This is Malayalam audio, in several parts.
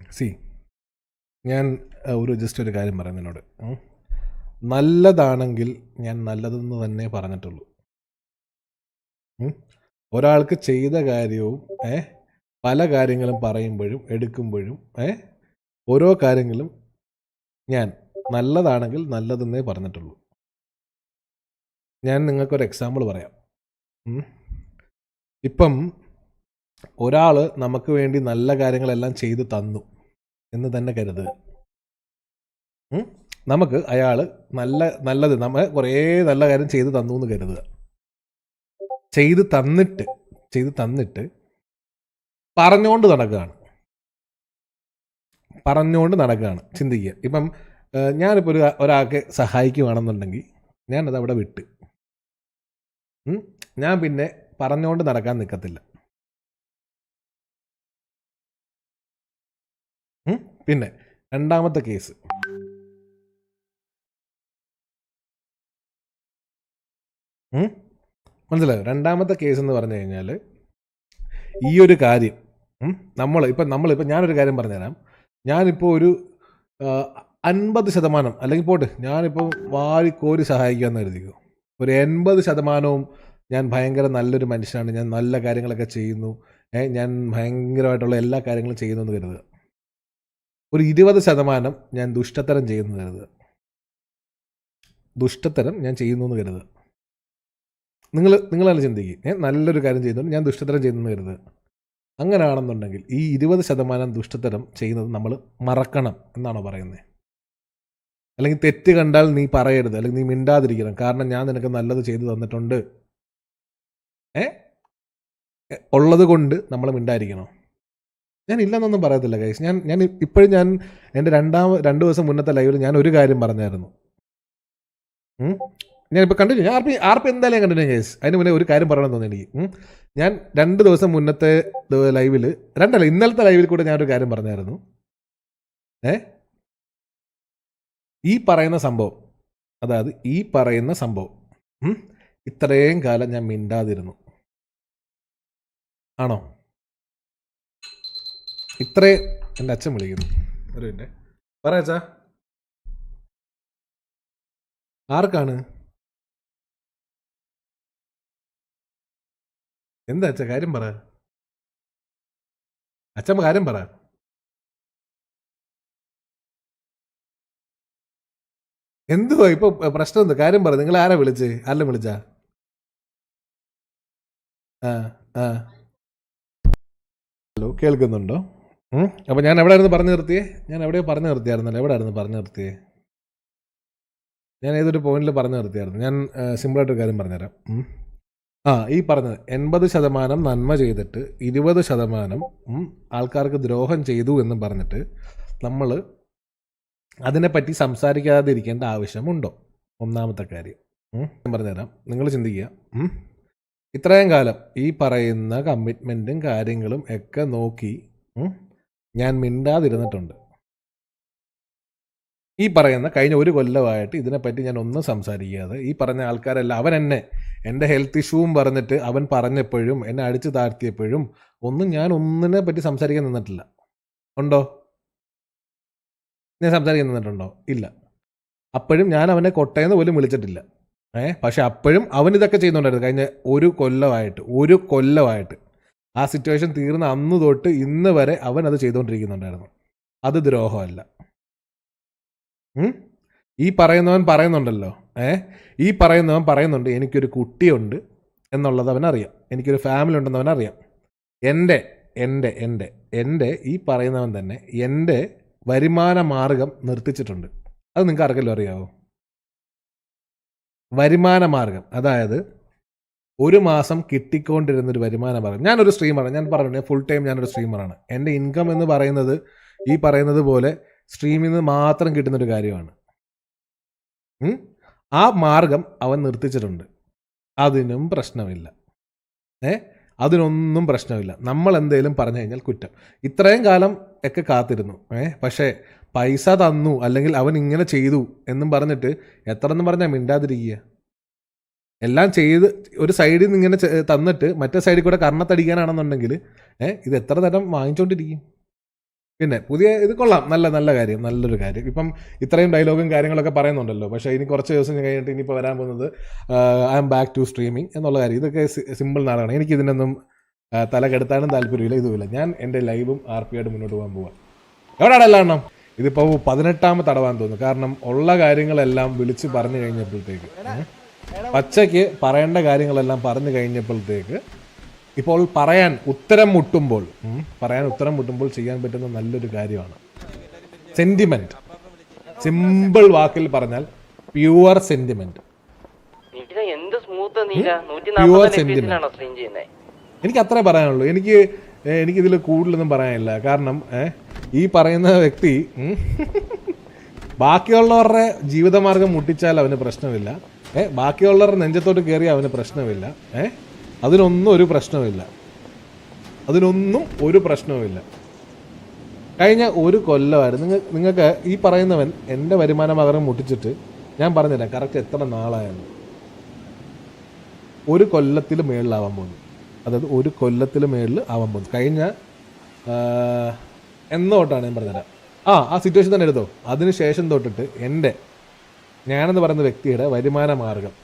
സി ഞാൻ ജസ്റ്റ് ഒരു കാര്യം പറയാം നിന്നോട്. നല്ലതാണെങ്കിൽ ഞാൻ നല്ലതെന്ന് തന്നെ പറഞ്ഞിട്ടുള്ളൂ. ഒരാൾക്ക് ചെയ്ത കാര്യവും പല കാര്യങ്ങളും പറയുമ്പോഴും എടുക്കുമ്പോഴും ഓരോ കാര്യങ്ങളും ഞാൻ നല്ലതാണെങ്കിൽ നല്ലതെന്നേ പറഞ്ഞിട്ടുള്ളൂ. ഞാൻ നിങ്ങൾക്കൊരു എക്സാമ്പിൾ പറയാം. ഇപ്പം ഒരാൾ നമുക്ക് വേണ്ടി നല്ല കാര്യങ്ങളെല്ലാം ചെയ്തു തന്നു എന്ന് തന്നെ കരുതുക. നമുക്ക് അയാൾ നല്ലത് നമ്മൾ കുറേ നല്ല കാര്യം ചെയ്തു തന്നു എന്ന് കരുതുക. ചെയ്തു തന്നിട്ട് പറഞ്ഞുകൊണ്ട് നടക്കുകയാണ്. ചിന്തിക്കുക. ഇപ്പം ഞാനിപ്പോൾ ഒരാൾക്ക് സഹായിക്കുകയാണെന്നുണ്ടെങ്കിൽ ഞാനത് അവിടെ വിട്ട് ഞാൻ പിന്നെ പറഞ്ഞുകൊണ്ട് നടക്കാൻ നിൽക്കത്തില്ല. പിന്നെ രണ്ടാമത്തെ കേസ്, മനസ്സിലായോ? രണ്ടാമത്തെ കേസ് എന്ന് പറഞ്ഞു കഴിഞ്ഞാൽ ഈ ഒരു കാര്യം നമ്മളിപ്പോൾ ഞാനൊരു കാര്യം പറഞ്ഞുതരാം. ഞാനിപ്പോൾ ഒരു 50% അല്ലെങ്കിൽ പോട്ടെ, ഞാനിപ്പോൾ വാരിക്കോരി സഹായിക്കാമെന്ന് കരുതിക്കോ. ഒരു 80% ഞാൻ ഭയങ്കര നല്ലൊരു മനുഷ്യനാണ്, ഞാൻ നല്ല കാര്യങ്ങളൊക്കെ ചെയ്യുന്നു, ഞാൻ ഭയങ്കരമായിട്ടുള്ള എല്ലാ കാര്യങ്ങളും ചെയ്യുന്നു എന്ന് കരുതുക. ഒരു 20% ഞാൻ ദുഷ്ടത്തരം ചെയ്യുന്നു കരുതുക. ഞാൻ ചെയ്യുന്നു എന്ന് കരുതുക. നിങ്ങളാണ് ചിന്തിക്കുക, നല്ലൊരു കാര്യം ചെയ്യുന്നുണ്ട്, ഞാൻ ദുഷ്ടത്തരം ചെയ്യുന്നു കരുതുക. അങ്ങനെയാണെന്നുണ്ടെങ്കിൽ ഈ 20% ദുഷ്ടത്തരം ചെയ്യുന്നത് നമ്മൾ മറക്കണം എന്നാണോ പറയുന്നത്? അല്ലെങ്കിൽ തെറ്റ് കണ്ടാൽ നീ പറയരുത്, അല്ലെങ്കിൽ നീ മിണ്ടാതിരിക്കണം, കാരണം ഞാൻ നിനക്ക് നല്ലത് ചെയ്തു തന്നിട്ടുണ്ട് ഉള്ളത് കൊണ്ട് നമ്മൾ മിണ്ടായിരിക്കണോ? ഞാൻ ഇല്ലെന്നൊന്നും പറയത്തില്ല ഗൈസ്. ഞാൻ ഇപ്പോഴും എൻ്റെ 2 ദിവസം മുന്നത്തെ ലൈവിൽ ഞാൻ ഒരു കാര്യം പറഞ്ഞായിരുന്നു. ഞാനിപ്പോൾ കണ്ടിന്യൂ, ആർപ്പ് എന്തായാലും കണ്ടിന്യൂ ഗൈസ്. അതിന് മുന്നേ ഒരു കാര്യം പറയണമെന്ന് തോന്നി എനിക്ക്. ഞാൻ 2 ദിവസം മുന്നത്തെ ലൈവിൽ, ഇന്നലത്തെ ലൈവിൽ കൂടെ ഞാനൊരു കാര്യം പറഞ്ഞായിരുന്നു. ഈ പറയുന്ന സംഭവം ഇത്രയും കാലം ഞാൻ മിണ്ടാതിരുന്നു. ആണോ? ഇത്രയും എൻ്റെ അച്ഛൻ വിളിക്കുന്നു. ഒരു മിനിറ്റ് പറയാച്ചാ. ആർക്കാണ്? എന്താ അച്ഛ കാര്യം പറ. അച്ഛമ്മ കാര്യം പറ. എന്തുവാ ഇപ്പൊ പ്രശ്നം? എന്ത് കാര്യം പറ. നിങ്ങൾ ആരാ വിളിച്ച്? ആരെല്ലാം വിളിച്ചാ? ഹലോ, കേൾക്കുന്നുണ്ടോ? അപ്പോൾ ഞാൻ എവിടെയായിരുന്നു പറഞ്ഞു നിർത്തിയേ? ഞാൻ എവിടെയോ പറഞ്ഞു നിർത്തിയായിരുന്നല്ലോ. എവിടെയായിരുന്നു പറഞ്ഞു നിർത്തിയേ? ഞാൻ ഏതൊരു പോയിന്റിൽ പറഞ്ഞു നിർത്തിയായിരുന്നു. ഞാൻ സിമ്പിളായിട്ടൊരു കാര്യം പറഞ്ഞുതരാം. ഈ പറഞ്ഞത് 80% നന്മ ചെയ്തിട്ട് 20% ആൾക്കാർക്ക് ദ്രോഹം ചെയ്തു എന്ന് പറഞ്ഞിട്ട് നമ്മൾ അതിനെപ്പറ്റി സംസാരിക്കാതിരിക്കേണ്ട ആവശ്യമുണ്ടോ? ഒന്നാമത്തെ കാര്യം ഞാൻ പറഞ്ഞുതരാം. നിങ്ങൾ ചിന്തിക്കുക. ഇത്രയും കാലം ഈ പറയുന്ന കമ്മിറ്റ്മെൻറ്റും കാര്യങ്ങളും ഒക്കെ നോക്കി ഞാൻ മിണ്ടാതിരുന്നിട്ടുണ്ട്. ഈ പറയുന്ന കഴിഞ്ഞ 1 കൊല്ലമായിട്ട് ഇതിനെപ്പറ്റി ഞാൻ ഒന്നും സംസാരിക്കാതെ ഈ പറഞ്ഞ ആൾക്കാരെല്ലാം അവൻ എൻ്റെ ഹെൽത്ത് ഇഷ്യൂവും പറഞ്ഞിട്ട് അവൻ പറഞ്ഞപ്പോഴും എന്നെ അടിച്ചു താഴ്ത്തിയപ്പോഴും ഞാൻ ഒന്നിനെ പറ്റി സംസാരിക്കാൻ നിന്നിട്ടില്ല. ഉണ്ടോ? ഞാൻ സംസാരിക്കാൻ നിന്നിട്ടുണ്ടോ? ഇല്ല. അപ്പോഴും ഞാൻ അവനെ കൊട്ടയെന്ന് പോലും വിളിച്ചിട്ടില്ല. പക്ഷെ അപ്പോഴും അവൻ ഇതൊക്കെ ചെയ്യുന്നുണ്ടായിരുന്നു. കഴിഞ്ഞ 1 കൊല്ലമായിട്ട് ആ സിറ്റുവേഷൻ തീർന്ന അന്ന് തൊട്ട് ഇന്ന് വരെ അവൻ അത് ചെയ്തുകൊണ്ടിരിക്കുന്നുണ്ടായിരുന്നു. അത് ദ്രോഹമല്ല. ഈ പറയുന്നവൻ പറയുന്നുണ്ടല്ലോ, ഈ പറയുന്നവൻ പറയുന്നുണ്ട് എനിക്കൊരു കുട്ടിയുണ്ട് എന്നുള്ളത് അവനറിയാം, എനിക്കൊരു ഫാമിലി ഉണ്ടെന്ന് അവനറിയാം. എൻ്റെ ഈ പറയുന്നവൻ തന്നെ എൻ്റെ വരുമാന മാർഗം നിർത്തിച്ചിട്ടുണ്ട്. അത് നിങ്ങൾക്ക് ആർക്കെങ്കിലും അറിയാവോ? വരുമാന മാർഗം, അതായത് ഒരു മാസം കിട്ടിക്കൊണ്ടിരുന്നൊരു വരുമാന മാർഗം. ഞാനൊരു സ്ട്രീമറാണ്, ഞാൻ പറഞ്ഞു ഫുൾ ടൈം ഞാനൊരു സ്ട്രീമറാണ്. എൻ്റെ ഇൻകം എന്ന് പറയുന്നത് ഈ പറയുന്നത് പോലെ സ്ട്രീമിൽ നിന്ന് മാത്രം കിട്ടുന്നൊരു കാര്യമാണ്. ആ മാർഗം അവൻ നിർത്തിച്ചിട്ടുണ്ട്. അതിനും പ്രശ്നമില്ല. അതിനൊന്നും പ്രശ്നമില്ല. നമ്മൾ എന്തെങ്കിലും പറഞ്ഞു കഴിഞ്ഞാൽ കുറ്റം. ഇത്രയും കാലം ഒക്കെ കാത്തിരുന്നു. പക്ഷേ പൈസ തന്നു അല്ലെങ്കിൽ അവൻ ഇങ്ങനെ ചെയ്തു എന്നും പറഞ്ഞിട്ട് എത്ര എന്നും പറഞ്ഞാൽ മിണ്ടാതിരിക്കുക. എല്ലാം ചെയ്ത് ഒരു സൈഡിൽ നിന്ന് ഇങ്ങനെ തന്നിട്ട് മറ്റേ സൈഡിൽ കൂടെ കർണത്തടിക്കാനാണെന്നുണ്ടെങ്കിൽ ഇത് എത്ര തരം വാങ്ങിച്ചുകൊണ്ടിരിക്കും? പിന്നെ പുതിയ ഇത് കൊള്ളാം, നല്ല നല്ല കാര്യം, നല്ലൊരു കാര്യം. ഇപ്പം ഇത്രയും ഡയലോഗും കാര്യങ്ങളൊക്കെ പറയുന്നുണ്ടല്ലോ. പക്ഷേ ഇനി കുറച്ച് ദിവസം കഴിഞ്ഞിട്ട് ഇനിയിപ്പോൾ വരാൻ പോകുന്നത് I'm back to streaming എന്നുള്ള കാര്യം. ഇതൊക്കെ സിമ്പിൾ നാടാണ്. എനിക്കിതിനൊന്നും തല കെടുത്താനും താല്പര്യമില്ല, ഇതുമില്ല. ഞാൻ എൻ്റെ ലൈവും RP ആയിട്ട് മുന്നോട്ട് പോകാൻ പോവാം. എവിടെയാണ് എല്ലാം ഇതിപ്പോൾ 18ാമത്തെ തടവാൻ തോന്നുന്നു. കാരണം ഉള്ള കാര്യങ്ങളെല്ലാം വിളിച്ച് പറഞ്ഞു കഴിഞ്ഞപ്പോഴത്തേക്ക്, പച്ചയ്ക്ക് പറയേണ്ട കാര്യങ്ങളെല്ലാം പറഞ്ഞു കഴിഞ്ഞപ്പോഴത്തേക്ക്, ഇപ്പോൾ പറയാൻ ഉത്തരം മുട്ടുമ്പോൾ ചെയ്യാൻ പറ്റുന്ന നല്ലൊരു കാര്യമാണ് സെന്റിമെന്റ്. സിമ്പിൾ വാക്കിൽ പറഞ്ഞാൽ പ്യുവർ സെന്റിമെന്റ്. Pure sentiment. എനിക്ക് അത്രേ പറയാനുള്ളൂ. എനിക്കിതിൽ കൂടുതലൊന്നും പറയാനില്ല. കാരണം ഈ പറയുന്ന വ്യക്തി ബാക്കിയുള്ളവരുടെ ജീവിതമാർഗം മുട്ടിച്ചാൽ അവന് പ്രശ്നമില്ല, ബാക്കിയുള്ളവരുടെ നെഞ്ചത്തോട്ട് കയറിയാൽ അവന് പ്രശ്നമില്ല, അതിനൊന്നും ഒരു പ്രശ്നവുമില്ല. കഴിഞ്ഞ ഒരു കൊല്ലമായിരുന്നു നിങ്ങൾക്ക് ഈ പറയുന്നവൻ എൻ്റെ വരുമാന മാർഗം മുട്ടിച്ചിട്ട് ഞാൻ പറഞ്ഞുതരാം കറക്റ്റ് എത്ര നാളായെന്ന്. ഒരു കൊല്ലത്തിൽ മേളിലാവാൻ പോകുന്നു. അതായത് ഒരു കൊല്ലത്തിൽ മേളിൽ ആവാൻ പോകുന്നു. കഴിഞ്ഞ എന്നോട്ടാണ് ഞാൻ പറഞ്ഞുതരാം. ആ സിറ്റുവേഷൻ തന്നെ എടുത്തോ. അതിനുശേഷം തൊട്ടിട്ട് ഞാനെന്ന് പറയുന്ന വ്യക്തിയുടെ വരുമാന മാർഗം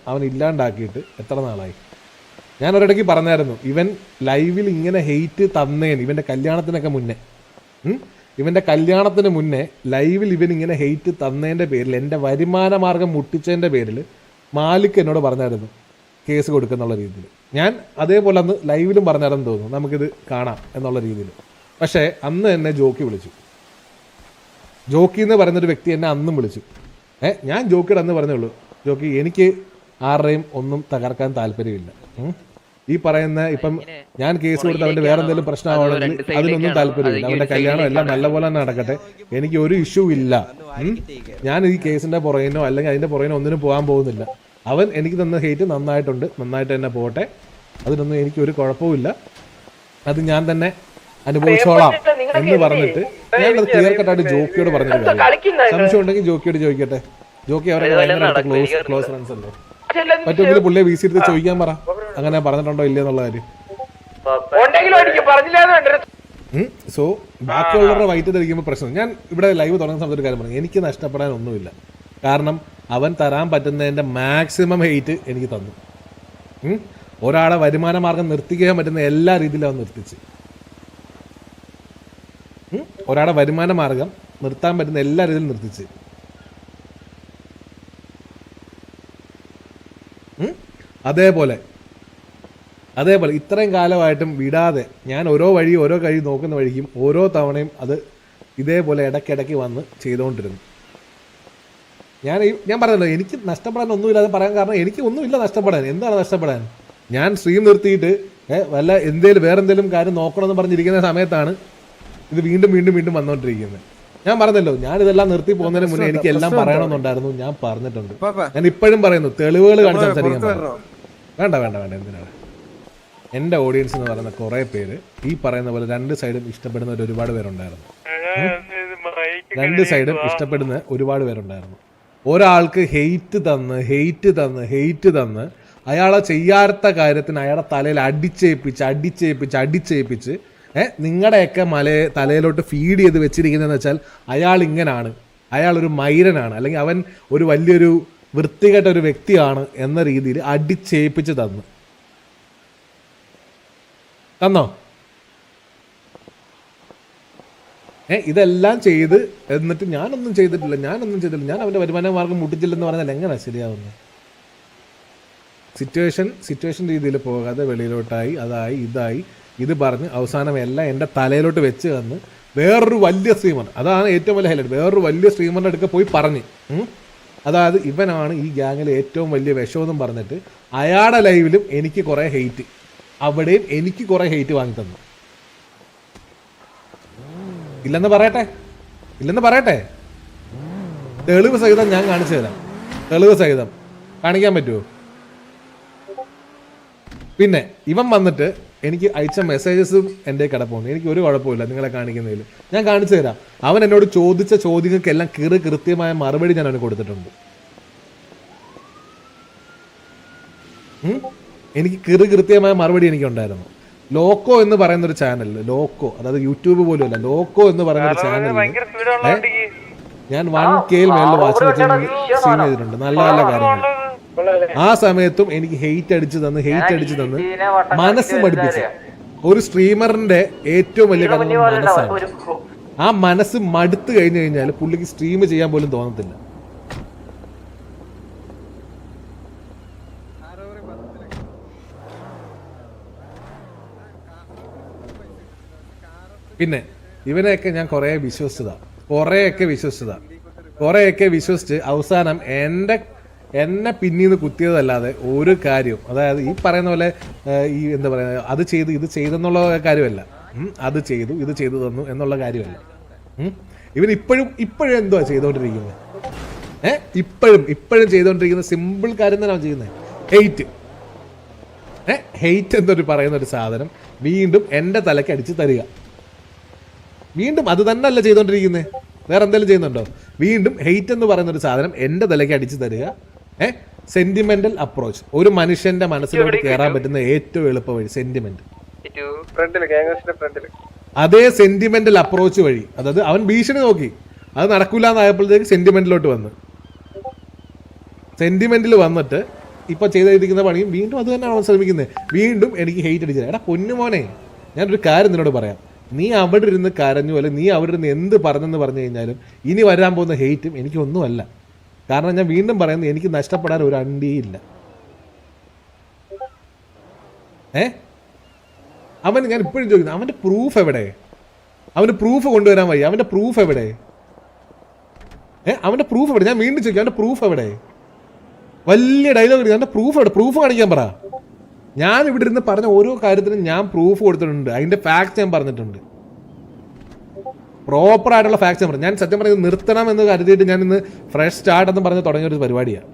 അവൻ ഇല്ലാണ്ടാക്കിയിട്ട് എത്ര നാളായി. ഞാൻ ഒരിടയ്ക്ക് പറഞ്ഞായിരുന്നു, ഇവൻ ലൈവിൽ ഇങ്ങനെ ഹെയ്റ്റ് തന്നേന് ഇവൻ്റെ കല്യാണത്തിനൊക്കെ മുന്നേ, ഇവൻ്റെ കല്യാണത്തിന് മുന്നേ ലൈവിൽ ഇവൻ ഇങ്ങനെ ഹെയ്റ്റ് തന്നതിൻ്റെ പേരിൽ, എൻ്റെ വരുമാന മാർഗം മുട്ടിച്ചതിൻ്റെ പേരിൽ മാലിക് എന്നോട് പറഞ്ഞായിരുന്നു കേസ് കൊടുക്കുന്നുള്ള രീതിയിൽ. ഞാൻ അതേപോലെ അന്ന് ലൈവിലും പറഞ്ഞായിരുന്നു തോന്നുന്നു, നമുക്കിത് കാണാം എന്നുള്ള രീതിയിൽ. പക്ഷേ അന്ന് എന്നെ ജോക്കി വിളിച്ചു. ജോക്കി എന്ന് പറയുന്നൊരു വ്യക്തി എന്നെ അന്നും വിളിച്ചു. ഞാൻ ജോക്കിയുടെ അന്ന് പറഞ്ഞുള്ളൂ, ജോക്കി എനിക്ക് ആരുടെയും ഒന്നും തകർക്കാൻ താല്പര്യമില്ല. ഈ പറയുന്ന ഇപ്പം ഞാൻ കേസ് കൊടുത്ത് അവൻ്റെ വേറെ എന്തെങ്കിലും പ്രശ്നമാണെങ്കിൽ അതിനൊന്നും താല്പര്യമില്ല. അവൻ്റെ കല്യാണം എല്ലാം നല്ലപോലെ തന്നെ നടക്കട്ടെ, എനിക്ക് ഒരു ഇഷ്യൂ ഇല്ല. ഞാൻ ഈ കേസിൻ്റെ പുറകിനോ അല്ലെങ്കിൽ അതിൻ്റെ പുറകിനോ ഒന്നിനും പോകാൻ പോകുന്നില്ല. അവൻ എനിക്ക് തന്ന ഹെയ്റ്റ് നന്നായിട്ടുണ്ട്, നന്നായിട്ട് തന്നെ പോട്ടെ, അതിനൊന്നും എനിക്കൊരു കുഴപ്പവുമില്ല, അത് ഞാൻ തന്നെ അനുഭവിച്ചോളാം എന്ന് പറഞ്ഞിട്ട് ഞാനത് ക്ലിയർ കട്ടായിട്ട് ജോക്കിയോട് പറഞ്ഞിട്ട് സംശയം ഉണ്ടെങ്കിൽ ജോക്കിയോട് ചോദിക്കട്ടെ. ജോക്കി അവരുടെ ഭയങ്കര ക്ലോസ് ഫ്രണ്ട്സ് അല്ലേ, പറ്റുമെങ്കിൽ പുള്ളിയെ വീസി എടുത്ത് ചോദിക്കാൻ പറ, അങ്ങനെ പറഞ്ഞിട്ടുണ്ടോ ഇല്ലയെന്നുള്ള കാര്യം. സോ ബാക്കിയുള്ളവരുടെ വയറ്റ് ധരിക്കുമ്പോൾ പ്രശ്നം. ഞാൻ ഇവിടെ ലൈവ് തുടങ്ങുന്ന സമയത്ത് ഒരു കാര്യം പറഞ്ഞു, എനിക്ക് നഷ്ടപ്പെടാനൊന്നുമില്ല. കാരണം അവൻ തരാൻ പറ്റുന്നതിൻ്റെ മാക്സിമം ഹെയ്റ്റ് എനിക്ക് തന്നു. ഒരാളെ വരുമാന മാർഗം നിർത്തിക്കാൻ പറ്റുന്ന എല്ലാ രീതിയിലും അവൻ നിർത്തിച്ച്. ഒരാളെ വരുമാന മാർഗം നിർത്താൻ പറ്റുന്ന എല്ലാ രീതിയിലും നിർത്തിച്ച്. അതേപോലെ ഇത്രയും കാലമായിട്ടും വിടാതെ ഞാൻ ഓരോ കഴി നോക്കുന്ന വഴിക്കും ഓരോ തവണയും അത് ഇതേപോലെ ഇടയ്ക്കിടയ്ക്ക് വന്ന് ചെയ്തുകൊണ്ടിരുന്നു. ഞാൻ പറഞ്ഞല്ലോ, എനിക്ക് നഷ്ടപ്പെടാൻ ഒന്നുമില്ലാതെ പറയാൻ കാരണം എനിക്ക് ഒന്നുമില്ല നഷ്ടപ്പെടാൻ. എന്താണ് നഷ്ടപ്പെടാൻ? ഞാൻ സ്ട്രീം നിർത്തിയിട്ട് വല്ല വേറെ എന്തെങ്കിലും കാര്യം നോക്കണമെന്ന് പറഞ്ഞിരിക്കുന്ന സമയത്താണ് ഇത് വീണ്ടും വന്നുകൊണ്ടിരിക്കുന്നത്. ഞാൻ പറഞ്ഞല്ലോ, ഞാൻ ഇതെല്ലാം നിർത്തി പോകുന്നതിന് മുന്നേ എനിക്ക് എല്ലാം പറയണമെന്നുണ്ടായിരുന്നു. ഞാൻ പറഞ്ഞിട്ടുണ്ട്, ഞാൻ ഇപ്പോഴും പറയുന്നു, തെളിവുകൾ കാണിച്ച് സംസാരിക്കാൻ വേണ്ട. എന്തിനാണ്? എൻ്റെ ഓഡിയൻസ് എന്ന് പറയുന്ന കുറേ പേര് ഈ പറയുന്ന പോലെ രണ്ട് സൈഡും ഇഷ്ടപ്പെടുന്ന ഒരുപാട് പേരുണ്ടായിരുന്നു. ഒരാൾക്ക് ഹെയ്റ്റ് തന്ന് അയാളെ ചെയ്യാത്ത കാര്യത്തിന് അയാളെ തലയിൽ അടിച്ചേപ്പിച്ച് നിങ്ങളുടെയൊക്കെ തലയിലോട്ട് ഫീഡ് ചെയ്ത് വെച്ചിരിക്കുന്നതെന്ന് വെച്ചാൽ അയാൾ ഇങ്ങനാണ്, അയാളൊരു മൈരനാണ്, അല്ലെങ്കിൽ അവൻ ഒരു വലിയൊരു വൃത്തികെട്ട ഒരു വ്യക്തിയാണ് എന്ന രീതിയിൽ അടിച്ചേപ്പിച്ച് തന്നോ? ഇതെല്ലാം ചെയ്ത് എന്നിട്ട് ഞാനൊന്നും ചെയ്തിട്ടില്ല, ഞാൻ അവൻ്റെ വരുമാന മാർഗം മുട്ടിച്ചില്ലെന്ന് പറഞ്ഞാൽ എങ്ങനെ ശരിയാവുന്നത്? സിറ്റുവേഷൻ രീതിയിൽ പോകാതെ വെളിയിലോട്ടായി, അതായി ഇതായി ഇത് പറഞ്ഞ് അവസാനം എല്ലാം എൻ്റെ തലയിലോട്ട് വെച്ച് തന്ന് വേറൊരു വലിയ സ്ട്രീമർ, അതാണ് ഏറ്റവും വലിയ ഹൈലൈറ്റ്, വേറൊരു വലിയ സ്ട്രീമറിൻ്റെ അടുക്ക പോയി പറഞ്ഞ്, അതായത് ഇവനാണ് ഈ ഗ്യാങ്ങിലെ ഏറ്റവും വലിയ വിഷമെന്നും പറഞ്ഞിട്ട് അയാളുടെ ലൈവിലും എനിക്ക് കുറേ ഹെയ്റ്റ്, അവിടെയും എനിക്ക് കുറേ ഹെയ്റ്റ് വാങ്ങി തന്നു. ഇല്ലെന്ന് പറയട്ടെ, തെളിവ് സഹിതം ഞാൻ കാണിച്ചു തരാം. തെളിവ് സഹിതം കാണിക്കാൻ പറ്റുമോ? പിന്നെ ഇവൻ വന്നിട്ട് എനിക്ക് അയച്ച മെസ്സേജസും എൻ്റെ കിടപ്പുണ്ട്, എനിക്ക് ഒരു കുഴപ്പമില്ല നിങ്ങളെ കാണിക്കുന്നതിൽ, ഞാൻ കാണിച്ചു തരാം. അവൻ എന്നോട് ചോദിച്ച ചോദ്യങ്ങൾക്കെല്ലാം കൃത്യമായ മറുപടി ഞാൻ അവന് കൊടുത്തിട്ടുണ്ട്. എനിക്ക് കൃത്യമായ മറുപടി എനിക്കുണ്ടായിരുന്നു. ലോക്കോ എന്ന് പറയുന്ന ഒരു ചാനൽ, ലോക്കോ, അതായത് യൂട്യൂബ് പോലും അല്ല, ലോക്കോ എന്ന് പറയുന്ന ഒരു ചാനലിൽ ഞാൻ 1K മേളിൽ വാച്ച് സ്ട്രീം ചെയ്തിട്ടുണ്ട്. നല്ല നല്ല കാര്യങ്ങൾ. ആ സമയത്തും എനിക്ക് ഹെയ്റ്റ് അടിച്ചു തന്ന് മനസ്സ് മടുപ്പിച്ചു. ഒരു സ്ട്രീമറിന്റെ ഏറ്റവും വലിയ കാര്യം മനസ്സാണ്. ആ മനസ്സ് മടുത്തു കഴിഞ്ഞു കഴിഞ്ഞാൽ പുള്ളിക്ക് സ്ട്രീം ചെയ്യാൻ പോലും തോന്നത്തില്ല. പിന്നെ ഇവനെയൊക്കെ ഞാൻ കുറേയൊക്കെ വിശ്വസിച്ച് അവസാനം എന്നെ പിന്നീന്ന് കുത്തിയതല്ലാതെ ഒരു കാര്യം, അതായത് ഈ പറയുന്ന പോലെ ഈ എന്താ പറയുക, അത് ചെയ്തു ഇത് ചെയ്തെന്നുള്ള കാര്യമല്ല, അത് ചെയ്തു ഇത് ചെയ്തു തന്നു എന്നുള്ള കാര്യമല്ല. ഇവൻ ഇപ്പോഴും എന്തുവാ ചെയ്തുകൊണ്ടിരിക്കുന്നത്? ഇപ്പോഴും ചെയ്തുകൊണ്ടിരിക്കുന്ന സിമ്പിൾ കാര്യം തന്നെ അവൻ ചെയ്യുന്നത് ഹെയ്റ്റ് എന്നൊരു പറയുന്ന ഒരു സാധനം വീണ്ടും എൻ്റെ തലയ്ക്ക് അടിച്ച് തരിക. വീണ്ടും അത് തന്നെ അല്ല ചെയ്തുകൊണ്ടിരിക്കുന്നത്, വേറെ എന്തെങ്കിലും ചെയ്യുന്നുണ്ടോ? വീണ്ടും ഹെയ്റ്റ് എന്ന് പറയുന്ന ഒരു സാധനം എൻ്റെ തലയ്ക്ക് അടിച്ച് തരിക. Sentimental approach. ഒരു മനുഷ്യന്റെ മനസ്സിലോട്ട് കയറാൻ പറ്റുന്ന ഏറ്റവും എളുപ്പ വഴി സെന്റിമെന്റ്. അതേ സെന്റിമെന്റൽ അപ്രോച്ച് വഴി, അതായത് അവൻ ഭീഷണി നോക്കി, അത് നടക്കൂല എന്നായപ്പോഴത്തേക്ക് സെന്റിമെന്റിലോട്ട് വന്ന്, സെന്റിമെന്റിൽ വന്നിട്ട് ഇപ്പൊ ചെയ്തിരിക്കുന്ന പണിയും വീണ്ടും അത് തന്നെയാണ് അവൻ ശ്രമിക്കുന്നത്. വീണ്ടും എനിക്ക് ഹെയ്റ്റ് അടിച്ചത്. എടാ പൊന്നുമോനെ, ഞാനൊരു കാര്യം നിന്നോട് പറയാം. നീ അവിടെ ഇരുന്ന് കരഞ്ഞു, അല്ലെ നീ അവിടെ ഇരുന്ന് എന്ത് പറഞ്ഞെന്ന് പറഞ്ഞു കഴിഞ്ഞാലും ഇനി വരാൻ പോകുന്ന ഹെയ്റ്റും എനിക്കൊന്നുമല്ല. കാരണം ഞാൻ വീണ്ടും പറയുന്നത്, എനിക്ക് നഷ്ടപ്പെടാൻ ഒരു അണ്ടിയില്ല. അവൻ, ഞാൻ ഇപ്പോഴും ചോദിക്കുന്നത്, അവന്റെ പ്രൂഫ് എവിടെ? അവന് പ്രൂഫ് കൊണ്ടുവരാൻ വയ്യ. അവന്റെ പ്രൂഫ് എവിടെ? അവന്റെ പ്രൂഫ് എവിടെ? ഞാൻ വീണ്ടും ചോദിക്കാം, അവന്റെ പ്രൂഫ് എവിടെ? വലിയ ഡയലോഗ്, അവന്റെ പ്രൂഫ് എവിടെ? പ്രൂഫ് കാണിക്കാൻ പറ. ഞാൻ ഇവിടെ ഇരുന്ന് പറഞ്ഞ ഓരോ കാര്യത്തിനും ഞാൻ പ്രൂഫ് കൊടുത്തിട്ടുണ്ട്, അതിന്റെ ഫാക്ട് ഞാൻ പറഞ്ഞിട്ടുണ്ട്, പ്രോപ്പർ ആയിട്ടുള്ള ഫാക്ട്സ് ഞാൻ പറഞ്ഞു. ഞാൻ സത്യം പറയുന്നത് നിർത്തണം എന്ന് കരുതിയിട്ട് ഞാൻ ഇന്ന് ഫ്രഷ് സ്റ്റാർട്ട് എന്ന് പറഞ്ഞ് തുടങ്ങിയ ഒരു പരിപാടിയാണ്.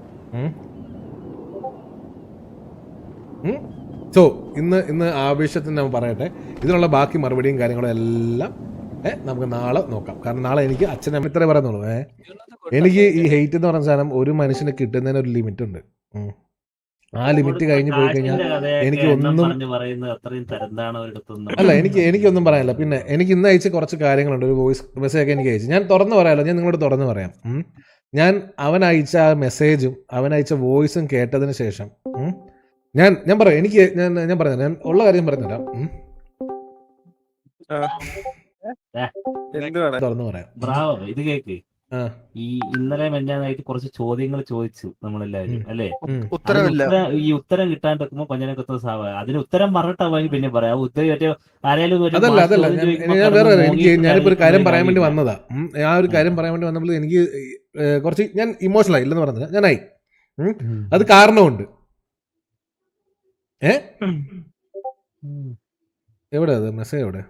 സോ ഇന്ന് ആവേശത്തിന് ഞാൻ പറയട്ടെ, ഇതിനുള്ള ബാക്കി മറുപടിയും കാര്യങ്ങളും എല്ലാം നമുക്ക് നാളെ നോക്കാം. കാരണം നാളെ എനിക്ക് അച്ഛനെ ഇത്രേ പറയുന്നുള്ളൂ. എനിക്ക് ഈ ഹെയ്റ്റ് എന്ന് പറയുന്ന സാധനം ഒരു മനുഷ്യന് കിട്ടുന്നതിന് ഒരു ലിമിറ്റ് ഉണ്ട്. ആ ലിമിറ്റ് കഴിഞ്ഞ് പോയി കഴിഞ്ഞാൽ എനിക്ക് ഒന്നും അല്ല, എനിക്കൊന്നും പറയാനില്ല. പിന്നെ എനിക്ക് ഇന്ന് അയച്ച കുറച്ച് കാര്യങ്ങളുണ്ട്. ഒരു വോയിസ് മെസ്സേജ് ഒക്കെ എനിക്ക് അയച്ചു. ഞാൻ തുറന്നു പറയാമല്ലോ, ഞാൻ നിങ്ങളോട് തുറന്നു പറയാം. ഞാൻ അവൻ അയച്ച ആ മെസ്സേജും അവൻ അയച്ച വോയിസും കേട്ടതിന് ശേഷം ഞാൻ പറയാം, എനിക്ക് ഞാൻ പറഞ്ഞു, ഞാൻ ഉള്ള കാര്യം പറഞ്ഞുതരാം. തുറന്നു പറയാം. ഈ ഇന്നലെ മെഞ്ഞാനായിട്ട് കുറച്ച് ചോദ്യങ്ങൾ ചോദിച്ചു നമ്മളെല്ലാവരും, അല്ലേ? ഈ ഉത്തരം കിട്ടാണ്ടിരിക്കുമ്പോ കൊഞ്ഞനെ കുത്തുന്ന സാധനം, അതിന് ഉത്തരം പറഞ്ഞിട്ടാണെങ്കിൽ പിന്നെ പറയാം. ആരെങ്കിലും ഞാനിപ്പോ ഒരു കാര്യം പറയാൻ വേണ്ടി വന്നതാ. ആ ഒരു കാര്യം പറയാൻ വേണ്ടി വന്നപ്പോൾ എനിക്ക് കുറച്ച് ഞാൻ ഇമോഷണൽ ആയി ഇല്ലെന്ന് പറഞ്ഞത് ഞാനായി. അത് കാരണമുണ്ട്. എവിടെ അത് മെസ്സേജ് എവിടെ?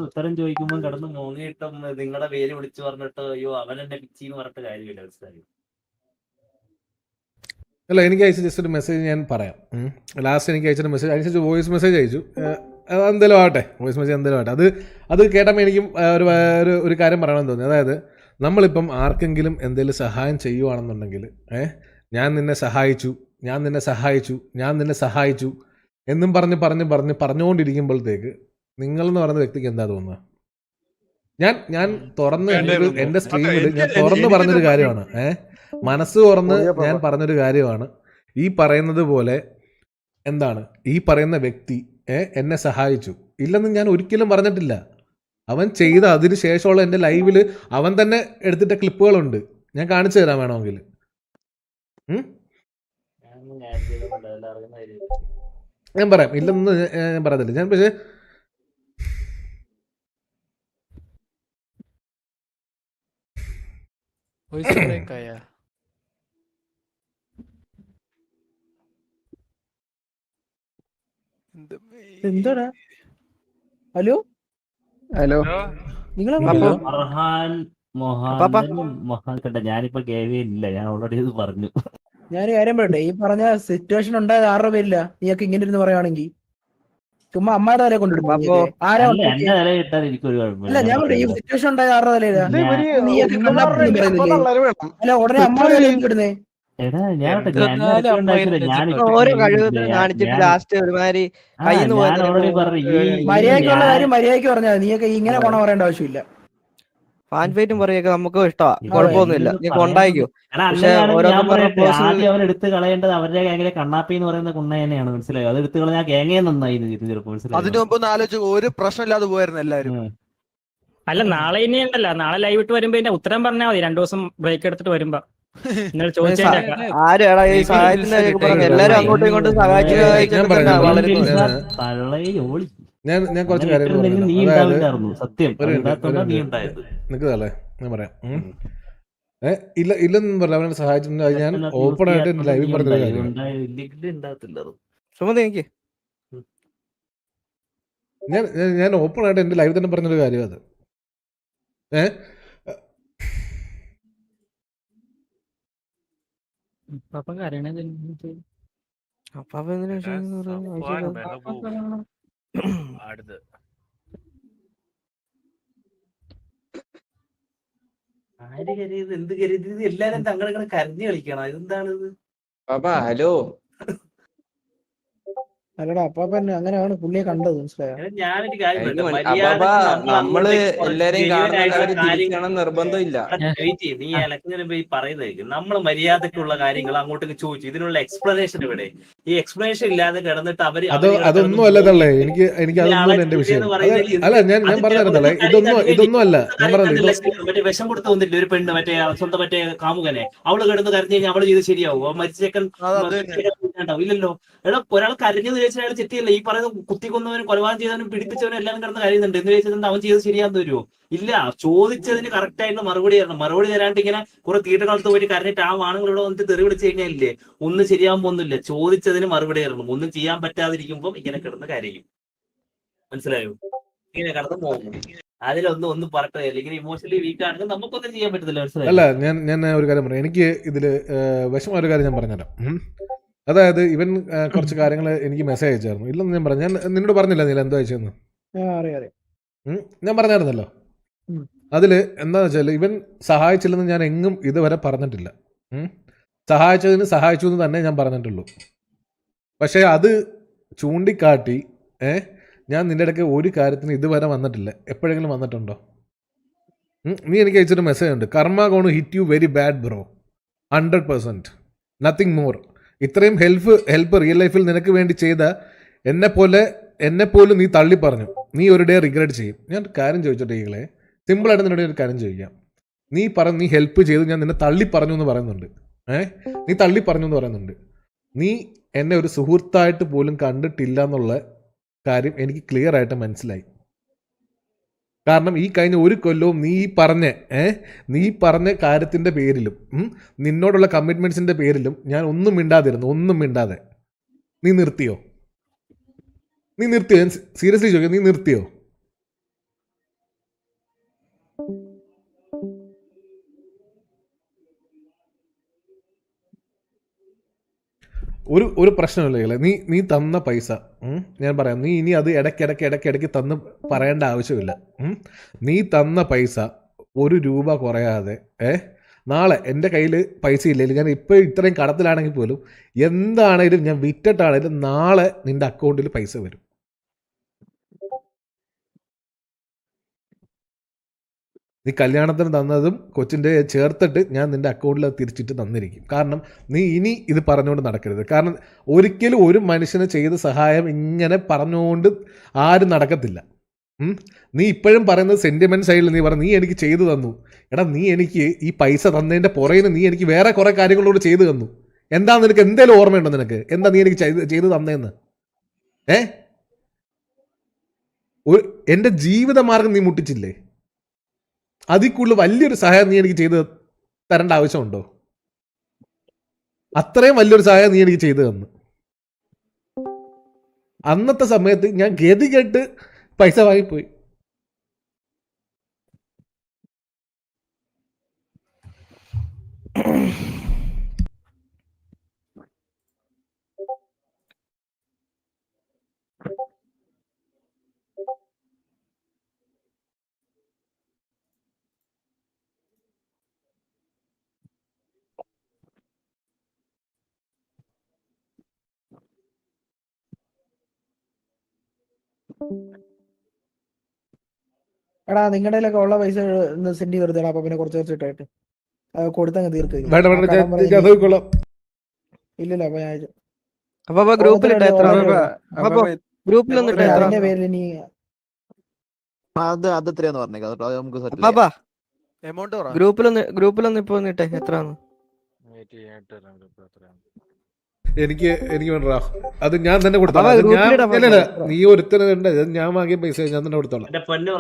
ഉത്തരം ചോദിക്കുമ്പോൾ കിടന്ന് മോങ്ങിയിട്ടും നിങ്ങളുടെ പേര് വിളിച്ചു പറഞ്ഞിട്ട് അയ്യോ അവൻ എന്നെ പിച്ചിന്ന് പറഞ്ഞിട്ട് കാര്യമില്ല. അല്ല, എനിക്ക് അയച്ച ജസ്റ്റ് ഒരു മെസ്സേജ് ഞാൻ പറയാം. ലാസ്റ്റ് എനിക്ക് അയച്ചൊരു മെസ്സേജ് അയച്ചു, വോയിസ് മെസ്സേജ് അയച്ചു. എന്തെങ്കിലും ആവട്ടെ, വോയിസ് മെസ്സേജ് എന്തെങ്കിലും ആവട്ടെ. അത് കേട്ടപ്പോൾ എനിക്കും ഒരു കാര്യം പറയണമെന്ന് തോന്നി. അതായത് നമ്മളിപ്പം ആർക്കെങ്കിലും എന്തെങ്കിലും സഹായം ചെയ്യുവാണെന്നുണ്ടെങ്കിൽ ഞാൻ നിന്നെ സഹായിച്ചു എന്നും പറഞ്ഞുകൊണ്ടിരിക്കുമ്പോഴത്തേക്ക് നിങ്ങളെന്ന് പറയുന്ന വ്യക്തിക്ക് എന്താ തോന്നുക? ഞാൻ തുറന്ന് എന്റെ സ്ട്രീമിൽ ഞാൻ തുറന്ന് പറഞ്ഞൊരു കാര്യമാണ്, മനസ്സ് തുറന്ന് ഞാൻ പറഞ്ഞൊരു കാര്യമാണ്. ഈ പറയുന്നത് പോലെ എന്താണ് ഈ പറയുന്ന വ്യക്തി എന്നെ സഹായിച്ചു ഇല്ലെന്ന് ഞാൻ ഒരിക്കലും പറഞ്ഞിട്ടില്ല. അവൻ ചെയ്ത അതിന് ശേഷമുള്ള എൻ്റെ ലൈവിൽ അവൻ തന്നെ എടുത്തിട്ട ക്ലിപ്പുകളുണ്ട്, ഞാൻ കാണിച്ചു തരാം വേണമെങ്കിൽ. ഞാൻ പറയാം, ഇല്ലെന്ന് ഞാൻ പറയത്തില്ല. ഞാൻ പക്ഷേ എന്താടാ? ഹലോ നിങ്ങളെ ഞാനിപ്പോ കേൾവിയില്ല, ഞാൻ ഓൾറെഡി ഇത് പറഞ്ഞു. ഞാനൊരു കാര്യം പറയട്ടെ, ഈ പറഞ്ഞ സിറ്റുവേഷൻ ഉണ്ടായത് ആരുടെ പേരില്ല? നീയൊക്കെ ഇങ്ങനെ ഇരുന്ന് പറയുവാണെങ്കിൽ ചുമ്മാ അമ്മയുടെ തലയെ കൊണ്ടിടുമ്പോ അപ്പൊ ആരാ അല്ല എന്റെ തല ഇട്ടാൽ എനിക്കൊരു അല്ല കുഴപ്പമില്ല. ഞാൻ പറയും ഈ സിറ്റുവേഷൻ ഉണ്ടായ ആരുടെ തലയിലാ നീയൊക്കെ ഉമ്മമാരുടെ കണ്ണാപ്പിന്ന് എപ്പോ പറയുന്നില്ലേ? തള്ളല് വേണം. അല്ല ഉടനെ അമ്മയുടെ തലയിൽ ഇടുന്നേ. എടാ ഞാൻ എന്തെന്നാലും അമ്മ ഓരോ കഴിവത്തിന് കാണിച്ചിട്ട് ലാസ്റ്റ് ഒരുമാതിരി കയ്യിന്ന് ഞാൻ ഓൾറെഡി പറഞ്ഞു മര്യാദക്കുള്ള കാര്യം മര്യാദയ്ക്ക് പറഞ്ഞാൽ മതി. നീയൊക്കെ ഇങ്ങനെ കൊണ പറയേണ്ട ആവശ്യമില്ല. ഫാൻ ഫൈറ്റും പറയൊക്കെ നമുക്ക് ഇഷ്ടമാ, അതെ. കുഴപ്പമൊന്നുമില്ല, നീ കൊണ്ടായിക്കോ. പക്ഷെ ഞാൻ ഓരോരുത്തർ പറഞ്ഞ പറയട്ടെ, പേഴ്സണൽ ആദ്യം അവൻ എടുത്ത് കളയേണ്ടത് അവരുടെ ഗാങ്ങിലെ കണ്ണാപ്പി എന്ന് പറയുന്ന കുണ്ണ തന്നെയാണ്. മനസ്സിലായോ? അത് എടുത്ത് കളഞ്ഞാൽ ഗാങ്ങേ നന്നായി ചിലപ്പോൾ. അതിനു മനസ്സിലായോ? മുമ്പ് ഒന്ന് ആലോചിച്ച് ഒരു പ്രശ്നമില്ലാതെ പോയിരുന്നു എല്ലാരും. അല്ല നാളെ ഇനി ഉണ്ടല്ലോ, നാളെ ലൈവ് ഇട്ട് വരുമ്പോ ഇതിന്റെ ഉത്തരം പറഞ്ഞാൽ മതി. 2 ദിവസം ബ്രേക്ക് എടുത്തിട്ട് വരുമ്പോ നിങ്ങൾ ചോദിച്ചേക്കാം. ആരും എടാ ഈ സഹായത്തിന്റെ പറഞ്ഞു എല്ലാരും അങ്ങോട്ടും ഇങ്ങോട്ടും തള്ളയെ ഓളി ഞാൻ കുറച്ച് കാര്യങ്ങൾ നീ പറഞ്ഞു. അതായത് ഉണ്ടാവില്ലായിരുന്നു. സത്യം അതിനകത്തോണ്ടാ നീ ഉണ്ടായത്. നിൽക്കുന്നതല്ലേ ഞാൻ പറയാം. ഇല്ലെന്ന് പറഞ്ഞു അവനെ സഹായിച്ചിട്ടുണ്ട്. അത് ഞാൻ ഓപ്പൺ ആയിട്ട് എന്റെ ലൈവിൽ പറഞ്ഞൊരു കാര്യമാണ്. സുമതി എനിക്ക് ഞാൻ ഓപ്പൺ ആയിട്ട് എന്റെ ലൈവിൽ തന്നെ പറഞ്ഞൊരു കാര്യം അത്. അപ്പം കരയണത് അപ്പൊ എന്തിനാ അടുത്ത് ആര് കരുത് എന്ത് കരുത് എല്ലാരും തങ്ങളിങ്ങനെ കരഞ്ഞു കളിക്കണം. ഇതെന്താണിത്? ഹലോ അല്ലടാ അപ്പാപ്പൻ അങ്ങനെയാണ് പുള്ളിയെ കണ്ടത്. മനസ്സിലായോ? ഞാനൊരു കാര്യം നമ്മള് എല്ലാരെയും കാണണം നിർബന്ധമില്ല. നീ ഇലക്ഷന് ഈ പറയുന്നത് നമ്മള് മര്യാദക്കുള്ള കാര്യങ്ങൾ അങ്ങോട്ടേക്ക് ചോദിച്ചു. ഇതിനുള്ള എക്സ്പ്ലനേഷൻ ഇവിടെ ഈ എക്സ്പ്ലനേഷൻ ഇല്ലാതെ കിടന്നിട്ട് അതൊന്നും അല്ലതല്ലേ. എനിക്ക് അതൊന്നും എന്റെ വിഷയം അല്ല. ഞാൻ പറഞ്ഞതല്ലേ, ഇതൊന്നും അല്ല. ഞാൻ പറഞ്ഞത് മറ്റേ വിഷം കൊടുത്ത് വന്നില്ല ഒരു പെണ്ണ്, മറ്റേ സ്വന്തം മറ്റേ കാമുകനെ. അവള് കിടന്ന് കരഞ്ഞു കഴിഞ്ഞാൽ അവള് ചെയ്ത് ശരിയാവും? മരിച്ചേക്കൻ ഇല്ലല്ലോ. എടാ ഒരാൾ കരഞ്ഞെന്ന് ചോദിച്ചാൽ അയാൾ ചെറ്റിയല്ല. ഈ പറയുന്ന കുത്തിക്കൊന്നവനും കൊലപാതകം ചെയ്തവനും പിടിപ്പിച്ചവനും എല്ലാം കിടന്ന് കരയുന്നുണ്ട്. എന്ന് ചോദിച്ചാൽ അവൻ ചെയ്ത് ശരിയാന്ന് വരുമോ? ഇല്ല. ചോദിച്ചതിന് കറക്റ്റ് ആയിട്ട് മറുപടി തരണം. മറുപടി തരാണ്ട് ഇങ്ങനെ കുറെ തീട്ടകാലത്ത് പോയിട്ട് കരഞ്ഞിട്ട് ആ ആണുങ്ങളോട് വന്നിട്ട് തെറി വിളിച്ചു കഴിഞ്ഞാലില്ലേ ഒന്നും ശരിയാകുമ്പോ ഒന്നുമില്ല. ചോദിച്ചതിന് മറുപടി തരണം. ഒന്നും ചെയ്യാൻ പറ്റാതിരിക്കുമ്പോൾ ഇങ്ങനെ കിടന്ന് കരയും. മനസ്സിലായോ? ഇങ്ങനെ കിടന്ന് പോകും. അതിലൊന്നും പറട്ടെ. അല്ലെങ്കിൽ ഇമോഷണലി വീക്ക് ആണെങ്കിൽ നമുക്കൊന്നും ചെയ്യാൻ പറ്റത്തില്ല. മനസ്സിലായോ? അല്ല ഞാൻ ഒരു കാര്യം പറയാം. എനിക്ക് ഇതില് വിഷമം ഒരു കാര്യം ഞാൻ പറഞ്ഞുതരാം. അതായത് ഇവൻ കുറച്ച് കാര്യങ്ങൾ എനിക്ക് മെസ്സേജ് അയച്ചായിരുന്നു. ഇല്ലെന്ന് ഞാൻ പറഞ്ഞു. ഞാൻ നിന്നോട് പറഞ്ഞില്ല നീല എന്തോ അയച്ചെന്ന്. ഞാൻ പറഞ്ഞായിരുന്നല്ലോ. അതില് എന്താന്ന് വെച്ചാൽ ഇവൻ സഹായിച്ചില്ലെന്ന് ഞാൻ എങ്ങും ഇതുവരെ പറഞ്ഞിട്ടില്ല. സഹായിച്ചതിന് സഹായിച്ചു എന്ന് തന്നെ ഞാൻ പറഞ്ഞിട്ടുള്ളൂ. പക്ഷെ അത് ചൂണ്ടിക്കാട്ടി ഞാൻ നിന്റെ ഇടയ്ക്ക് ഒരു കാര്യത്തിന് ഇതുവരെ വന്നിട്ടില്ല. എപ്പോഴെങ്കിലും വന്നിട്ടുണ്ടോ? നീ എനിക്ക് അയച്ചൊരു മെസ്സേജ് ഉണ്ട്. Karma gonna hit you very bad bro, 100%, nothing more. ഇത്രയും ഹെൽപ്പ് റിയൽ ലൈഫിൽ നിനക്ക് വേണ്ടി ചെയ്ത എന്നെപ്പോലും നീ തള്ളി പറഞ്ഞു. നീ ഒരു ഡേ റിഗ്രറ്റ് ചെയ്യും. ഞാൻ കാര്യം ചോദിച്ചോട്ടെ ഈകളെ, സിമ്പിളായിട്ട് നിന്നോട് ഒരു കാര്യം ചോദിക്കാം. നീ ഹെൽപ്പ് ചെയ്തു, ഞാൻ നിന്നെ തള്ളി പറഞ്ഞു എന്ന് പറയുന്നുണ്ട്. നീ തള്ളി പറഞ്ഞു എന്ന് പറയുന്നുണ്ട്. നീ എന്നെ ഒരു സുഹൃത്തായിട്ട് പോലും കണ്ടിട്ടില്ല എന്നുള്ള കാര്യം എനിക്ക് ക്ലിയർ ആയിട്ട് മനസ്സിലായി. കാരണം ഈ കഴിഞ്ഞ ഒരു കൊല്ലവും നീ പറഞ്ഞ കാര്യത്തിൻ്റെ പേരിലും നിന്നോടുള്ള കമ്മിറ്റ്മെൻറ്റ്സിൻ്റെ പേരിലും ഞാൻ ഒന്നും മിണ്ടാതെ. നീ നിർത്തിയോ? ഞാൻ സീരിയസ്ലി ചോദിക്കാം, നീ നിർത്തിയോ? ഒരു പ്രശ്നമില്ല. നീ തന്ന പൈസ ഞാൻ പറയാം. നീ ഇനി അത് ഇടയ്ക്കിടയ്ക്ക് തന്ന് പറയേണ്ട ആവശ്യമില്ല. നീ തന്ന പൈസ 1 രൂപ കുറയാതെ നാളെ എൻ്റെ കയ്യിൽ പൈസ ഇല്ലെങ്കിൽ ഞാൻ ഇപ്പോൾ ഇത്രയും കടത്തിലാണെങ്കിൽ പോലും എന്താണേലും ഞാൻ വിറ്റിട്ടാണേലും നാളെ നിൻ്റെ അക്കൗണ്ടിൽ പൈസ വരും. നീ കല്യാണത്തിന് തന്നതും കൊച്ചിൻ്റെ ചേർത്തിട്ട് ഞാൻ നിൻ്റെ അക്കൗണ്ടിൽ അത് തിരിച്ചിട്ട് തന്നിരിക്കും. കാരണം നീ ഇനി ഇത് പറഞ്ഞുകൊണ്ട് നടക്കരുത്. കാരണം ഒരിക്കലും ഒരു മനുഷ്യന് ചെയ്ത സഹായം ഇങ്ങനെ പറഞ്ഞുകൊണ്ട് ആരും നടക്കത്തില്ല. നീ ഇപ്പോഴും പറയുന്നത് സെൻറ്റിമെൻറ്റ് സൈഡിൽ നീ പറഞ്ഞു നീ എനിക്ക് ചെയ്തു തന്നു. എടാ നീ എനിക്ക് ഈ പൈസ തന്നതിൻ്റെ പുറകിന് നീ എനിക്ക് വേറെ കുറേ കാര്യങ്ങളോട് ചെയ്തു തന്നു. എന്താ നിനക്ക് എന്തേലും ഓർമ്മയുണ്ടോ? നിനക്ക് എന്താ നീ എനിക്ക് ചെയ്തു തന്നതെന്ന്? എൻ്റെ ജീവിതമാർഗം നീ മുട്ടിച്ചില്ലേ? അതിൽ കൂടുതൽ വലിയൊരു സഹായം നീ എനിക്ക് ചെയ്ത് തരേണ്ട ആവശ്യമുണ്ടോ? അത്രയും വലിയൊരു സഹായം നീ എനിക്ക് ചെയ്തു തന്നു. അന്നത്തെ സമയത്ത് ഞാൻ ഗതികെട്ട് പൈസ വാങ്ങിപ്പോയി. എടാ നിങ്ങളുടെ ഉള്ള പൈസ സെൻഡ് ചെയ്തെടുത്തടാ, അപ്പൊ പിന്നെ കുറച്ച് ഇട്ടായിട്ട് കൊടുത്തങ്ങ് തീർക്ക്. വേണ്ട വേണ്ട ഞാൻ നോക്കിക്കോളാം. ഇല്ലല്ലോ അപ്പൊ ഞാൻ അപ്പൊ ഗ്രൂപ്പിലിട്ട എത്ര അപ്പൊ ഗ്രൂപ്പിലൊന്നും ഇട്ട എത്ര അതിന്റെ പേരിൽ ഇനി അത് എത്രയാന്ന് പറഞ്ഞേക്കാം കേട്ടോ, അത് നമുക്ക് settle പാപ്പാ എമൗണ്ട് പറ. ഗ്രൂപ്പിലൊന്ന് ഇപ്പൊ ഇട്ടെ എത്രയാണ്? എനിക്ക് വേണ്ട, അത് ഞാൻ തന്നെ കൊടുത്തോളാം. അപ്പൊ അത് ഞാൻ ഗ്രൂപ്പിലിടാൻ അല്ലല്ല, നീ ഒരുത്തനുണ്ട്, ഞാൻ വാങ്ങിയ പൈസ ഞാൻ തന്നെ കൊടുത്തോളാം. എന്റെ പൊന്നു